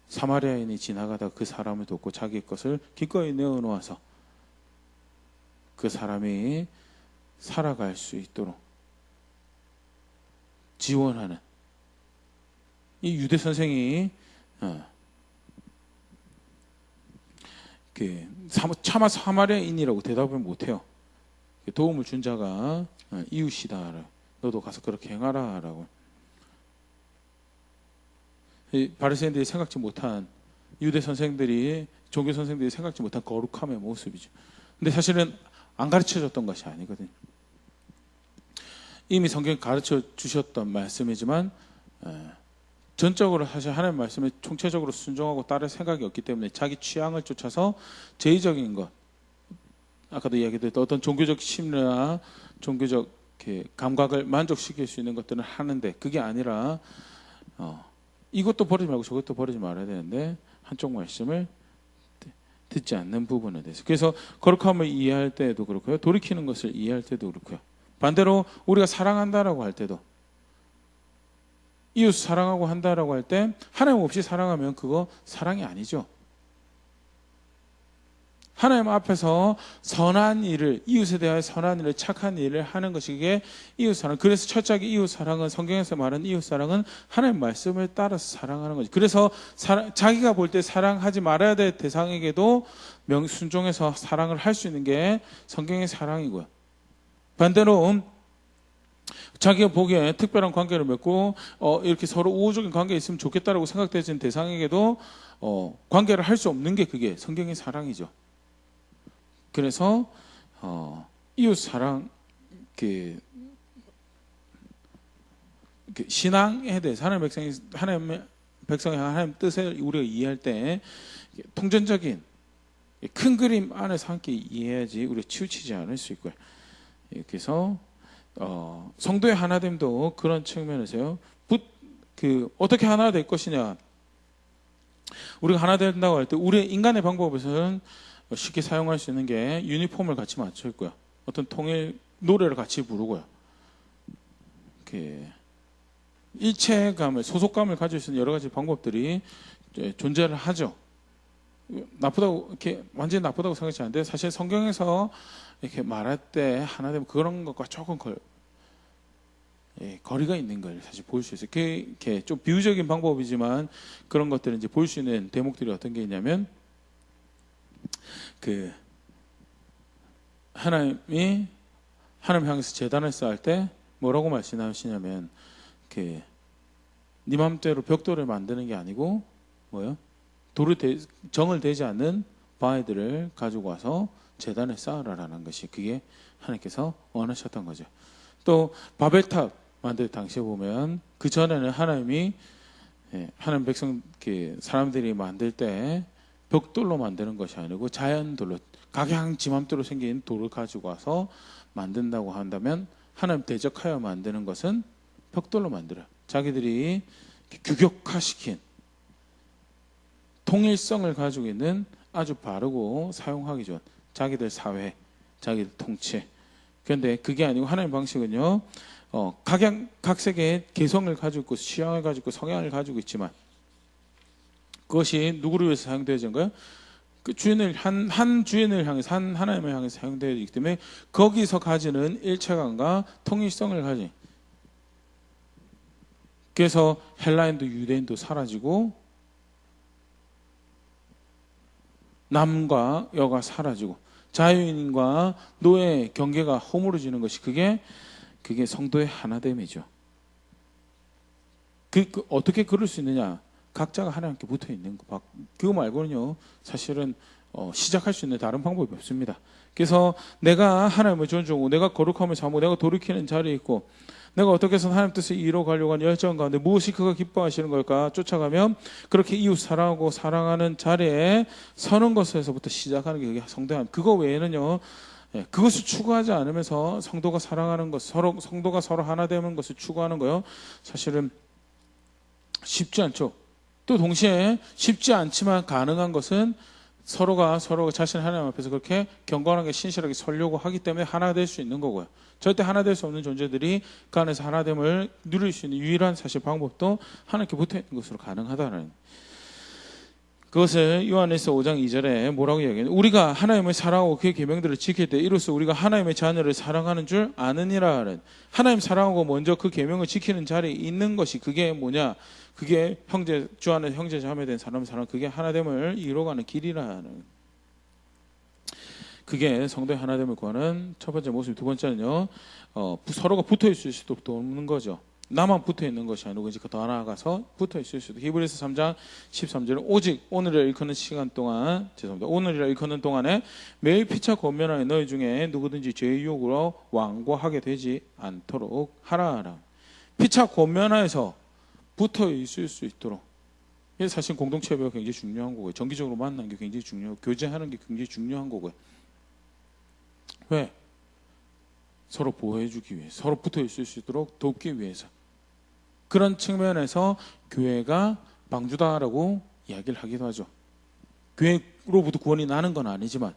사마리아인이 지나가다 그 사람을 돕고 자기 것을 기꺼이 내어놓아서 그 사람이 살아갈 수 있도록 지원하는 이 유대 선생이 차마 사마리아인이라고 대답을 못해요. 도움을 준 자가 이웃이다. 너도 가서 그렇게 행하라라고. 바리새인들이 생각지 못한 유대 선생들이 종교 선생들이 생각지 못한 거룩함의 모습이죠. 근데 사실은 안 가르쳐줬던 것이 아니거든요. 이미 성경에 가르쳐 주셨던 말씀이지만 전적으로 사실 하나님의 말씀에 총체적으로 순종하고 따를 생각이 없기 때문에 자기 취향을 쫓아서 제의적인 것, 아까도 이야기했던 어떤 종교적 심리나 종교적 감각을 만족시킬 수 있는 것들은 하는데 그게 아니라 이것도 버리지 말고 저것도 버리지 말아야 되는데 한쪽 말씀을 듣지 않는 부분에 대해서. 그래서 거룩함을 이해할 때도 그렇고요, 돌이키는 것을 이해할 때도 그렇고요, 반대로 우리가 사랑한다라고 할 때도 이웃 사랑하고 한다라고 할 때 하나님 없이 사랑하면 그거 사랑이 아니죠. 하나님 앞에서 선한 일을, 이웃에 대하여 선한 일을, 착한 일을 하는 것이 그게 이웃 사랑. 그래서 철저하게 이웃 사랑은, 성경에서 말하는 이웃 사랑은 하나님 말씀을 따라서 사랑하는 거죠. 그래서 자기가 볼 때 사랑하지 말아야 될 대상에게도 순종해서 사랑을 할 수 있는 게 성경의 사랑이고요. 반대로 자기가 보기에 특별한 관계를 맺고 이렇게 서로 우호적인 관계에 있으면 좋겠다라고 생각되는 대상에게도 관계를 할 수 없는 게 그게 성경의 사랑이죠. 그래서 이웃 사랑 그 신앙에 대해서 하나님의 백성의 하나님 뜻을 우리가 이해할 때 통전적인 큰 그림 안에서 함께 이해해야지 우리가 치우치지 않을 수 있고요. 그래서 성도의 하나됨도 그런 측면에서요. 어떻게 하나 될 것이냐. 우리가 하나 된다고 할 때 우리 인간의 방법에서는 쉽게 사용할 수 있는 게 유니폼을 같이 맞춰 있고요. 어떤 통일 노래를 같이 부르고요. 일체감을 소속감을 가질 수 있는 여러 가지 방법들이 존재를 하죠. 나쁘다고 이렇게 완전히 나쁘다고 생각하지 않는데 사실 성경에서 이렇게 말할 때 하나 되면 그런 것과 조금 거리가 있는 걸 사실 볼 수 있어요. 그게 좀 비유적인 방법이지만 그런 것들을 이제 볼 수 있는 대목들이 어떤 게 있냐면 하나님 향해서 제단을 쌓을 때 뭐라고 말씀하시냐면 네 맘대로 벽돌을 만드는 게 아니고 뭐요? 정을 대지 않는 바위들을 가지고 와서 제단에 쌓으라라는 것이 그게 하나님께서 원하셨던 거죠. 또 바벨탑 만들 당시에 보면 그 전에는 하나님이 하나님 백성 사람들이 만들 때 벽돌로 만드는 것이 아니고 자연돌로 각양 지 맘대로 생긴 돌을 가지고 와서 만든다고 한다면 하나님 대적하여 만드는 것은 벽돌로 만들어요. 자기들이 규격화시킨 통일성을 가지고 있는 아주 바르고 사용하기 좋은 자기들 사회, 자기들 통치. 그런데 그게 아니고 하나님 방식은요. 각색의 개성을 가지고 있고 취향을 가지고 있고 성향을 가지고 있지만 그것이 누구를 위해서 사용되어진 거예요? 그 주인을 한 주인을 향해서 한 하나님을 향해서 사용되어지기 때문에 거기서 가지는 일체감과 통일성을 가진 그래서 헬라인도 유대인도 사라지고 남과 여가 사라지고 자유인과 노예 경계가 허물어지는 것이 그게 성도의 하나됨이죠. 어떻게 그럴 수 있느냐? 각자가 하나님께 붙어 있는 거. 그거 말고는요, 사실은 시작할 수 있는 다른 방법이 없습니다. 그래서 내가 하나님을 존중하고, 내가 거룩함을 사모하고, 내가 돌이키는 자리에 있고, 내가 어떻게 해서 하나님 뜻을 이루어가려고 하는 열정 가운데 무엇이 그가 기뻐하시는 걸까 쫓아가면 그렇게 이웃 사랑하고 사랑하는 자리에 서는 것에서부터 시작하는 게 그게 성도의 하나님. 그거 외에는요, 그것을 추구하지 않으면서 성도가 사랑하는 것, 성도가 서로 하나 되는 것을 추구하는 거요. 사실은 쉽지 않죠. 또 동시에 쉽지 않지만 가능한 것은 서로가 자신 하나님 앞에서 그렇게 경건하게 신실하게 서려고 하기 때문에 하나 될 수 있는 거고요. 절대 하나 될 수 없는 존재들이 그 안에서 하나됨을 누릴 수 있는 유일한 사실 방법도 하나님께 붙어 있는 것으로 가능하다는 그것을 요한일서 5장 2절에 뭐라고 이야기해요? 우리가 하나님을 사랑하고 그의 계명들을 지킬 때 이로써 우리가 하나님의 자녀를 사랑하는 줄 아느니라 하는 하나님 사랑하고 먼저 그 계명을 지키는 자리에 있는 것이 그게 뭐냐? 그게 주 안에 형제 자매 된 사람 그게 하나됨을 이루어가는 길이라는 그게 성도의 하나됨을 구하는 첫 번째 모습. 두 번째는요, 서로가 붙어 있을 수도 없는 거죠. 나만 붙어 있는 것이 아니고 이제 더 나아가서 붙어 있을 수도. 히브리서 3장 13절은 오직 오늘을 일컫는 시간 동안 오늘이라 일컫는 동안에 매일 피차 권면하여 너희 중에 누구든지 죄의 유혹으로 완고하게 되지 않도록 하라. 피차 권면하여서 붙어 있을 수 있도록. 이게 사실 공동체 예배가 굉장히 중요한 거고요. 정기적으로 만나는 게 굉장히 중요하고 교제하는 게 굉장히 중요한 거고요. 왜? 서로 보호해주기 위해서, 서로 붙어 있을 수 있도록 돕기 위해서. 그런 측면에서 교회가 방주다라고 이야기를 하기도 하죠. 교회로부터 구원이 나는 건 아니지만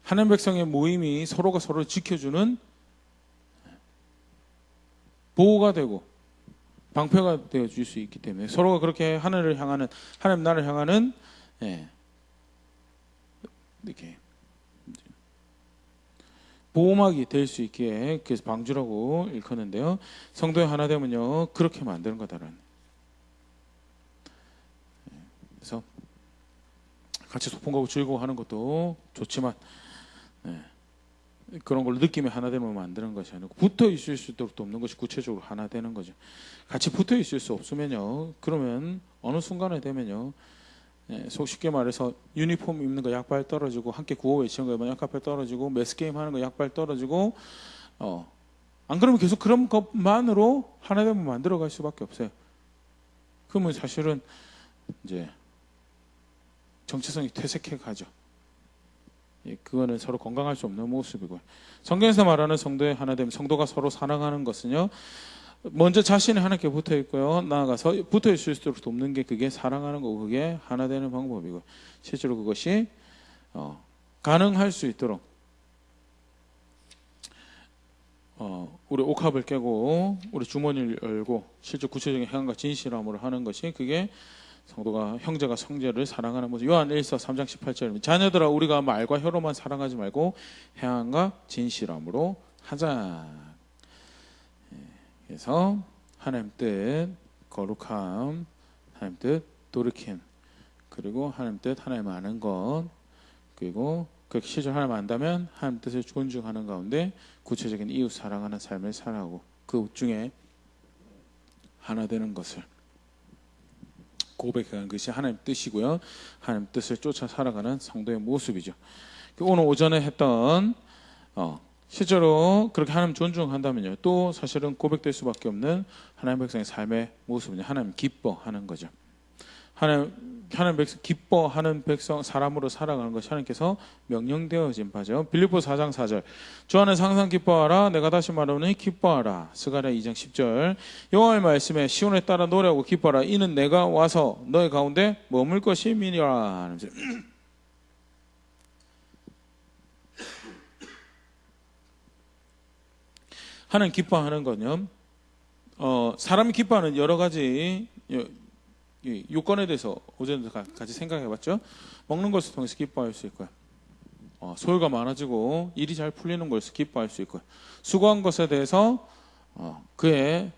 하나님 백성의 모임이 서로가 서로를 지켜주는 보호가 되고 방패가 되어줄 수 있기 때문에 서로가 그렇게 하나님 나를 향하는 이렇게 보호막이 될 수 있게 그래서 방주라고 일컫는데요. 성도의 하나됨은요 그렇게 만드는 거다라는. 그래서 같이 소풍 가고 즐거워하는 것도 좋지만 그런 걸 느낌이 하나 되면 만드는 것이 아니고 붙어 있을 수도 없는 것이 구체적으로 하나 되는 거죠. 같이 붙어 있을 수 없으면요. 그러면 어느 순간에 되면요. 속 쉽게 말해서 유니폼 입는 거 약발 떨어지고 함께 구호 외치는 거 약발 떨어지고 매스 게임 하는 거 약발 떨어지고 안 그러면 계속 그런 것만으로 하나 되면 만들어 갈 수밖에 없어요. 그러면 사실은 이제 정체성이 퇴색해 가죠. 그거는 서로 건강할 수 없는 모습이고요. 성경에서 말하는 성도의 하나됨, 성도가 서로 사랑하는 것은요. 먼저 자신이 하나님께 붙어 있고요. 나아가서 붙어 있을수록 돕는 게 그게 사랑하는 거고 그게 하나 되는 방법이고 실제로 그것이 가능할 수 있도록 우리 옥합을 깨고 우리 주머니를 열고 실제 구체적인 행함과 진실함으로 하는 것이 그게 성도가 형제가 성제를 사랑하는 모습. 요한 1서 3장 18절입니다. 자녀들아 우리가 말과 혀로만 사랑하지 말고 행함과 진실함으로 하자. 그래서 하나님 뜻 거룩함, 하나님 뜻 돌이킴, 그리고 하나님 뜻 하나님 아는 것, 그리고 그렇게 실제로 하나님 안다면 하나님 뜻을 존중하는 가운데 구체적인 이웃 사랑하는 삶을 살아가고 그 중에 하나 되는 것을 고백하는 것이 하나님 뜻이고요. 하나님 뜻을 쫓아 살아가는 성도의 모습이죠. 오늘 오전에 했던 실제로 그렇게 하나님 존중한다면요. 또 사실은 고백될 수밖에 없는 하나님 백성의 삶의 모습은 하나님 기뻐하는 거죠. 하나님 백성 기뻐하는 백성 사람으로 살아가는 것이 하나님께서 명령되어진 바죠. 빌립보 4장 4절 주 안에서 항상 기뻐하라. 내가 다시 말하노니 기뻐하라. 스가랴 2장 10절 여호와의 말씀에 시온에 따라 노래하고 기뻐하라. 이는 내가 와서 너희 가운데 머물 것임이니라. 하나님 기뻐하는 건요. 사람이 기뻐하는 여러 가지 요건에 대해서 오전에 같이 생각해봤죠. 먹는 것을 통해서 기뻐할 수 있고요. 소유가 많아지고 일이 잘 풀리는 것을 기뻐할 수 있고요. 수고한 것에 대해서 그에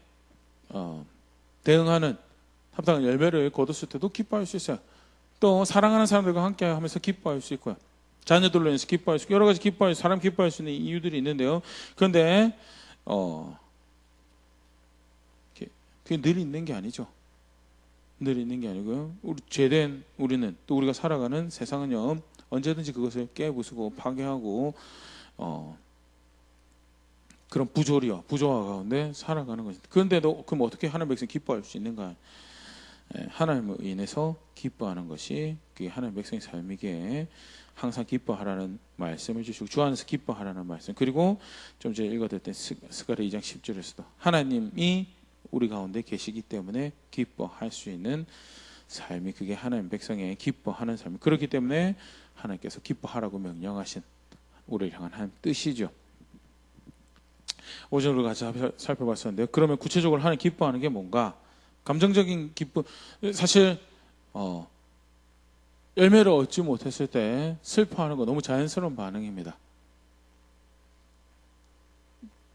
대응하는 합당한 열매를 거뒀을 때도 기뻐할 수 있어요. 또 사랑하는 사람들과 함께 하면서 기뻐할 수 있고요. 자녀들로 인해서 기뻐할 수 있고 여러 가지 사람 기뻐할 수 있는 이유들이 있는데요. 그런데 그게 늘 있는 게 아니죠. 늘 있는 게 아니고요. 우리 죄된 우리는 또 우리가 살아가는 세상은요 언제든지 그것을 깨부수고 파괴하고 그런 부조화 가운데 살아가는 거죠. 그런데도 그럼 어떻게 하나님 백성이 기뻐할 수 있는가? 하나님을 인해서 기뻐하는 것이 그게 하나님 백성의 삶이기에 항상 기뻐하라는 말씀을 주시고 주 안에서 기뻐하라는 말씀. 그리고 좀 전에 읽어드렸던 스가랴 2장 10절에서도 하나님이 우리 가운데 계시기 때문에 기뻐할 수 있는 삶이 그게 하나님 백성의 기뻐하는 삶이 그렇기 때문에 하나님께서 기뻐하라고 명령하신 우리를 향한 하나님 뜻이죠. 오전으로 같이 살펴봤었는데요. 그러면 구체적으로 하나님 기뻐하는 게 뭔가? 감정적인 기쁨. 사실 열매를 얻지 못했을 때 슬퍼하는 거 너무 자연스러운 반응입니다.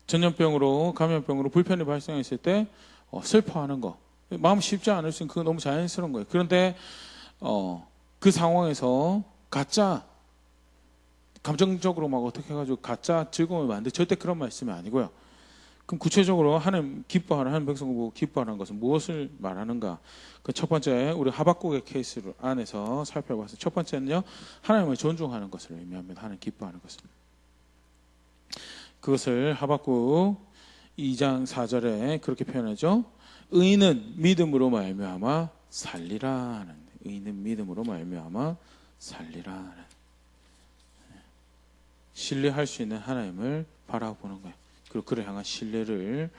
전염병으로 감염병으로 불편이 발생했을 때 슬퍼하는 거 마음 쉽지 않을 수 있는 그거 너무 자연스러운 거예요. 그런데 그 상황에서 가짜 감정적으로 막 어떻게 해가지고 가짜 즐거움을 만들 절대 그런 말씀이 아니고요. 그럼 구체적으로 하나님 기뻐하는 하나님 백성 보고 기뻐하는 것은 무엇을 말하는가? 그 첫 번째 우리 하박국의 케이스를 안에서 살펴봤어요. 첫 번째는요 하나님을 존중하는 것을 의미합니다. 하나님 기뻐하는 것을. 그것을 하박국 2장 4절에 그렇게 표현하죠. 의인은 믿음으로 말미암아 살리라. 의인은 믿음으로 말미암아 살리라. 신뢰할 수 있는 하나님을 바라보는 거예요. 그리고 그를 향한 신뢰를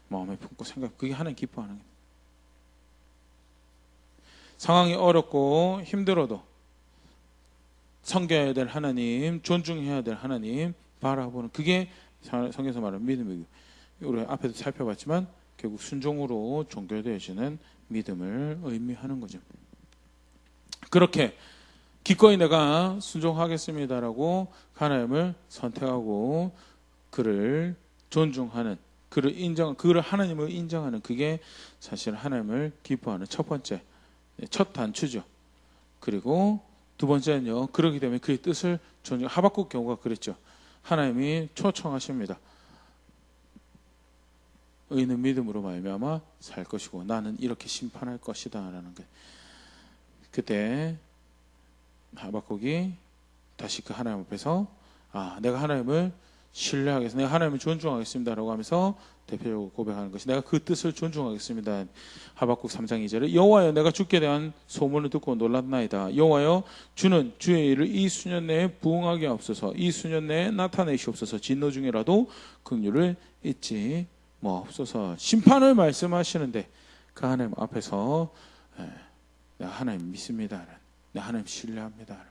마음에 품고 생각. 그게 하나님 기뻐하는 거예요. 상황이 어렵고 힘들어도 섬겨야 될 하나님, 존중해야 될 하나님 바라보는 그게 성경에서 말하는 믿음이고 우리 앞에도 살펴봤지만 결국 순종으로 종결되어지는 믿음을 의미하는 거죠. 그렇게 기꺼이 내가 순종하겠습니다라고 하나님을 선택하고 그를 존중하는 그를 하나님을 인정하는 그게 사실 하나님을 기뻐하는 첫 번째 첫 단추죠. 그리고 두 번째는요. 그러기 때문에 그의 뜻을 하박국 경우가 그랬죠. 하나님이 초청하십니다. 의인은 믿음으로 말미암아 살 것이고 나는 이렇게 심판할 것이다 라는 게, 그때 하박국이 다시 그 하나님 앞에서 내가 하나님을 신뢰하겠습니다, 내가 하나님을 존중하겠습니다 라고 하면서 대표적으로 고백하는 것이, 내가 그 뜻을 존중하겠습니다. 하박국 3장 2절에 여호와여 내가 주께 대한 소문을 듣고 놀랐나이다. 여호와여 주는 주의 일을 이 수년 내에 부응하게 하옵소서. 이 수년 내에 나타내시옵소서. 진노 중이라도 긍휼을 잊지 없어서. 심판을 말씀하시는데 그 하나님 앞에서 내가 하나님 믿습니다, 내가 하나님 신뢰합니다,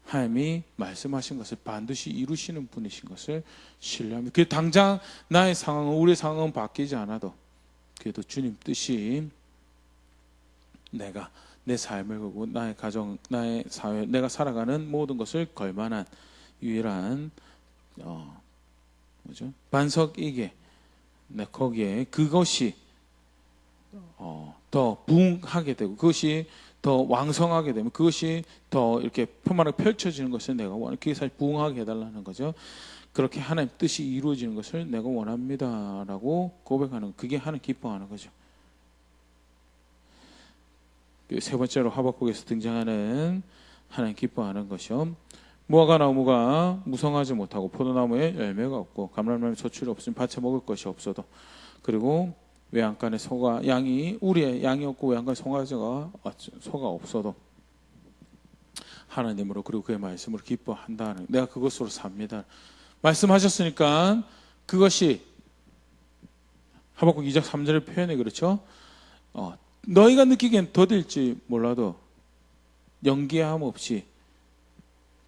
하나님이 말씀하신 것을 반드시 이루시는 분이신 것을 신뢰합니다. 그 당장 나의 상황은, 우리의 상황은 바뀌지 않아도 그래도 주님 뜻이 내가 내 삶을 걸고 나의 가정, 나의 사회, 내가 살아가는 모든 것을 걸만한 유일한 반석이게 거기에 그것이 더 부응하게 되고 그것이 더 왕성하게 되면 그것이 더 이렇게 표만하게 펼쳐지는 것을 내가 원하는, 그게 사실 부응하게 해달라는 거죠. 그렇게 하나님 뜻이 이루어지는 것을 내가 원합니다 라고 고백하는, 그게 하나님 기뻐하는 거죠. 세 번째로 하박국에서 등장하는 하나님 기뻐하는 것이요, 무화과 나무가 무성하지 못하고 포도나무에 열매가 없고 감람나무에 소출이 없으면 밭에 먹을 것이 없어도, 그리고 외양간에 소가 양이 우리의 양이 없고 외양간에 소가 없어도 하나님으로 그리고 그의 말씀으로 기뻐한다는, 내가 그것으로 삽니다 말씀하셨으니까 그것이 하박국 2장 3절의 표현이 그렇죠. 너희가 느끼기엔 더딜지 몰라도 연기함 없이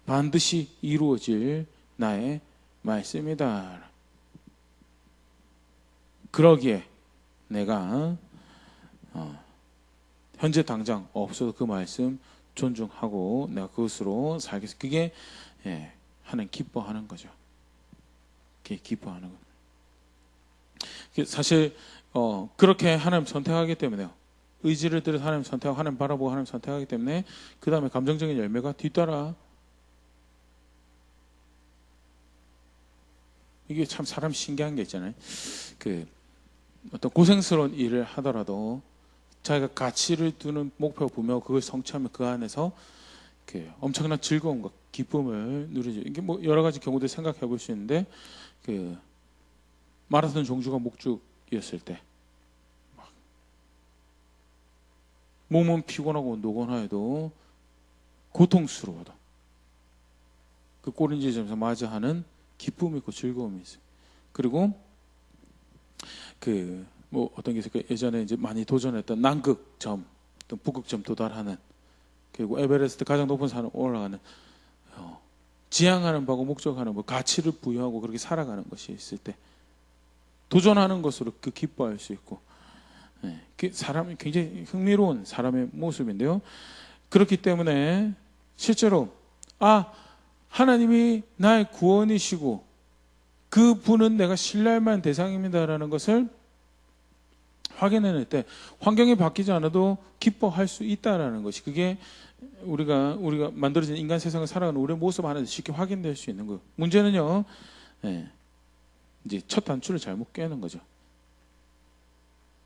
반드시 이루어질 나의 말씀이다. 그러기에 내가 현재 당장 없어도 그 말씀 존중하고 내가 그것으로 살겠습니다. 그게 하나님 기뻐하는 거죠. 그게 기뻐하는 거. 사실 그렇게 하나님 선택하기 때문에요. 의지를 들여서 하나님 선택하고 하나님 바라보고 하나님 선택하기 때문에 그 다음에 감정적인 열매가 뒤따라. 이게 참 사람 신기한 게 있잖아요. 어떤 고생스러운 일을 하더라도 자기가 가치를 두는 목표가 분명하고 그걸 성취하면 그 안에서 엄청난 즐거움과 기쁨을 누리죠. 이게 여러 가지 경우들 생각해 볼 수 있는데, 마라톤 종주가 목축이었을 때 몸은 피곤하고 노곤하여도 고통스러워도 그 꼬린지점에서 맞이하는 기쁨이 있고 즐거움이 있어요. 그리고 어떤 게 있을까요? 예전에 이제 많이 도전했던 남극점, 또 북극점 도달하는, 그리고 에베레스트 가장 높은 산을 올라가는, 지향하는 바고 목적하는 가치를 부여하고 그렇게 살아가는 것이 있을 때 도전하는 것으로 기뻐할 수 있고, 사람이 굉장히 흥미로운 사람의 모습인데요. 그렇기 때문에 실제로 하나님이 나의 구원이시고 그 분은 내가 신뢰할 만한 대상입니다라는 것을 확인해낼 때 환경이 바뀌지 않아도 기뻐할 수 있다라는 것이, 그게 우리가 만들어진 인간 세상을 살아가는 우리의 모습 안에서 쉽게 확인될 수 있는 거예요. 문제는요, 이제 첫 단추를 잘못 꿰는 거죠.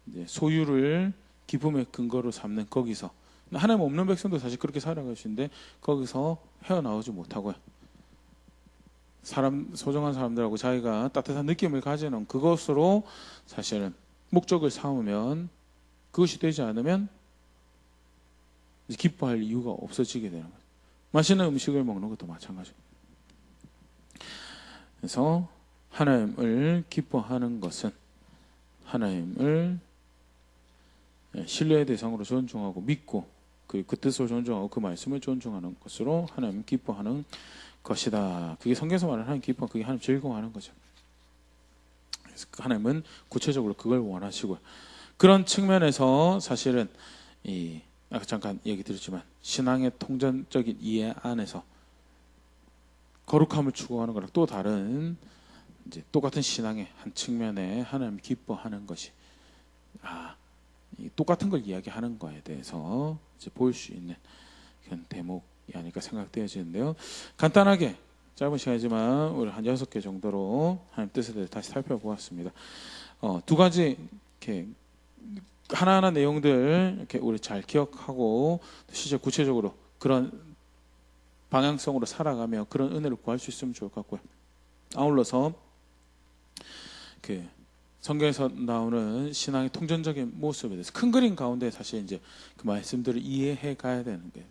이제 소유를 기쁨의 근거로 삼는 거기서, 하나님 없는 백성도 사실 그렇게 살아갈 수 있는데 거기서 헤어나오지 못하고요. 소중한 사람들하고 자기가 따뜻한 느낌을 가지는 그것으로 사실은 목적을 삼으면, 그것이 되지 않으면 기뻐할 이유가 없어지게 되는 거예요. 맛있는 음식을 먹는 것도 마찬가지예요. 그래서 하나님을 기뻐하는 것은 하나님을 신뢰의 대상으로 존중하고 믿고 그 뜻을 존중하고 그 말씀을 존중하는 것으로 하나님 기뻐하는 것이다. 그게 성경에서 말하는 하나님 기뻐, 그게 하나님 즐거워하는 거죠. 그래서 하나님은 구체적으로 그걸 원하시고요. 그런 측면에서 사실은 아까 잠깐 얘기 드렸지만 신앙의 통전적인 이해 안에서 거룩함을 추구하는 거랑 또 다른 이제 똑같은 신앙의 한 측면에 하나님 기뻐하는 것이 똑같은 걸 이야기하는 거에 대해서 이제 보일 수 있는 그런 대목인 아닐까 생각되어지는데요. 간단하게 짧은 시간이지만 우리 한 6개 정도로 하나님 뜻에 대해 다시 살펴보았습니다. 두 가지 이렇게 하나하나 내용들 이렇게 우리 잘 기억하고 실제 구체적으로 그런 방향성으로 살아가며 그런 은혜를 구할 수 있으면 좋을 것 같고요. 아울러서 그 성경에서 나오는 신앙의 통전적인 모습에 대해서 큰 그림 가운데 사실 이제 그 말씀들을 이해해 가야 되는 게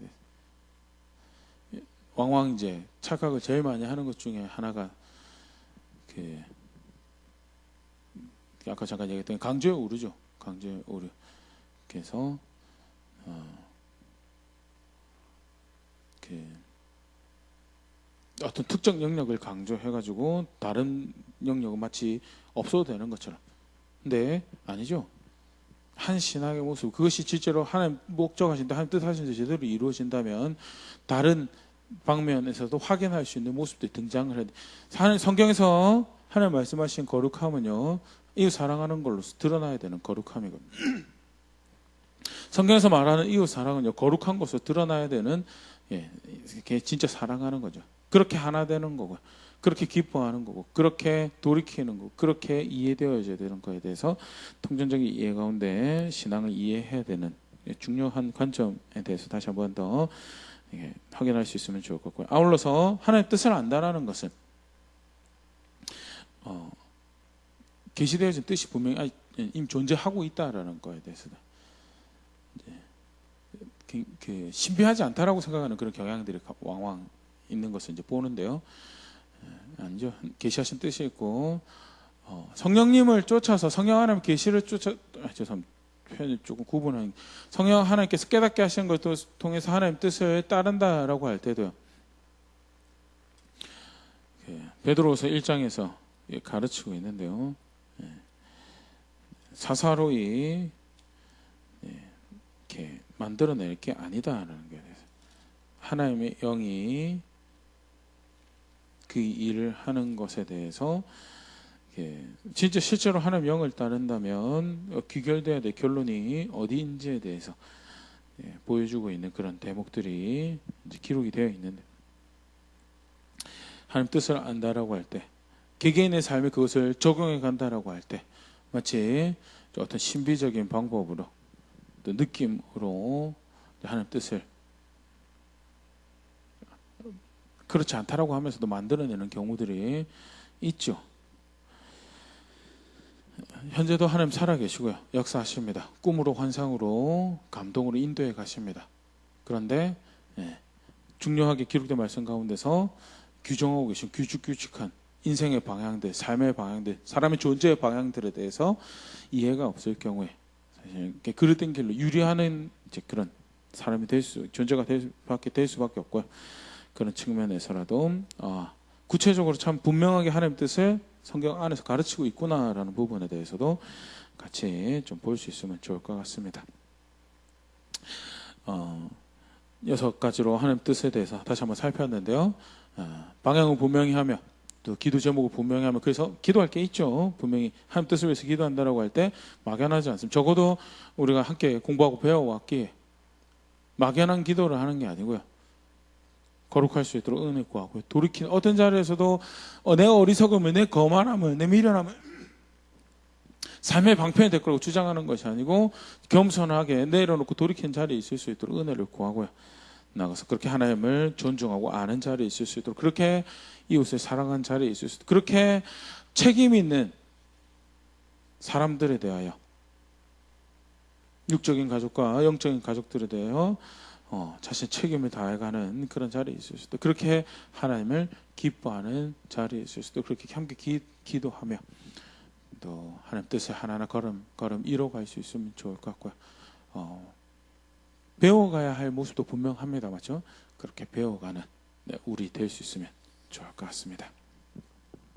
왕왕 이제 착각을 제일 많이 하는 것 중에 하나가 그 아까 잠깐 얘기했던 강조의 오류죠. 강조의 오류. 그래서 그 어떤 특정 영역을 강조해가지고 다른 영역은 마치 없어도 되는 것처럼. 근데 아니죠. 한 신앙의 모습, 그것이 실제로 하나님 목적하신다, 하나님 뜻하신 데 제대로 이루어진다면 다른 방면에서도 확인할 수 있는 모습들이 등장을 해야 돼. 성경에서 하나님 말씀하신 거룩함은요, 이웃 사랑하는 걸로서 드러나야 되는 거룩함이거든요. 성경에서 말하는 이웃 사랑은요, 거룩한 것으로 드러나야 되는, 그게 진짜 사랑하는 거죠. 그렇게 하나 되는 거고요. 그렇게 기뻐하는 거고, 그렇게 돌이키는 거고, 그렇게 이해되어져야 되는 거에 대해서 통전적인 이해 가운데 신앙을 이해해야 되는 중요한 관점에 대해서 다시 한 번 더 확인할 수 있으면 좋을 것 같고요. 아울러서 하나님의 뜻을 안다라는 것은 계시되어진 뜻이 분명히 이미 존재하고 있다라는 거에 대해서는 그 신비하지 않다라고 생각하는 그런 경향들이 왕왕 있는 것을 이제 보는데요. 아니죠. 계시하신 뜻이 있고 성령님을 쫓아서 성령 하나님 계시를 죄송합니다. 표현이 조금 구분한 성령 하나님께서 깨닫게 하시는 것을 통해서 하나님 뜻을 따른다라고 할 때도요. 베드로후서 1장에서 가르치고 있는데요. 사사로이 이렇게 만들어낼 게 아니다라는 게 하나님의 영이 그 일을 하는 것에 대해서 진짜 실제로 하나님 영을 따른다면 귀결돼야 될 결론이 어디인지에 대해서 보여주고 있는 그런 대목들이 이제 기록이 되어 있는데 하나님 뜻을 안다라고 할 때 개개인의 삶에 그것을 적용해 간다라고 할 때 마치 어떤 신비적인 방법으로 또 느낌으로 하나님 뜻을 그렇지 않다라고 하면서도 만들어내는 경우들이 있죠. 현재도 하나님 살아계시고요. 역사하십니다. 꿈으로 환상으로 감동으로 인도해 가십니다. 그런데 중요하게 기록된 말씀 가운데서 규정하고 계신 규칙한 인생의 방향들, 삶의 방향들, 사람의 존재의 방향들에 대해서 이해가 없을 경우에 사실 그릇된 길로 유리하는 이제 그런 사람이 존재가 될 수밖에 없고요. 그런 측면에서라도 구체적으로 참 분명하게 하나님 뜻을 성경 안에서 가르치고 있구나라는 부분에 대해서도 같이 좀 볼 수 있으면 좋을 것 같습니다. 6가지로 하나님 뜻에 대해서 다시 한번 살폈는데요. 방향을 분명히 하며 또 기도 제목을 분명히 하며 그래서 기도할 게 있죠. 분명히 하나님 뜻을 위해서 기도한다라고 할 때 막연하지 않습니다. 적어도 우리가 함께 공부하고 배워왔기에 막연한 기도를 하는 게 아니고요. 거룩할 수 있도록 은혜 구하고 돌이키는 어떤 자리에서도 내 어리석음을 내 거만함을 내 미련함을 삶의 방편이 될 거라고 주장하는 것이 아니고 겸손하게 내려놓고 돌이키는 자리에 있을 수 있도록 은혜를 구하고요. 나가서 그렇게 하나님을 존중하고 아는 자리에 있을 수 있도록 그렇게 이웃을 사랑하는 자리에 있을 수 있도록 그렇게 책임 있는 사람들에 대하여 육적인 가족과 영적인 가족들에 대하여 자신 책임을 다해가는 그런 자리에 있을 수도 그렇게 하나님을 기뻐하는 자리에 있을 수도 그렇게 함께 기도하며 또 하나님 뜻을 하나하나 걸음 이뤄갈 수 있으면 좋을 것 같고요. 배워가야 할 모습도 분명합니다. 맞죠? 그렇게 배워가는 우리 될 수 있으면 좋을 것 같습니다.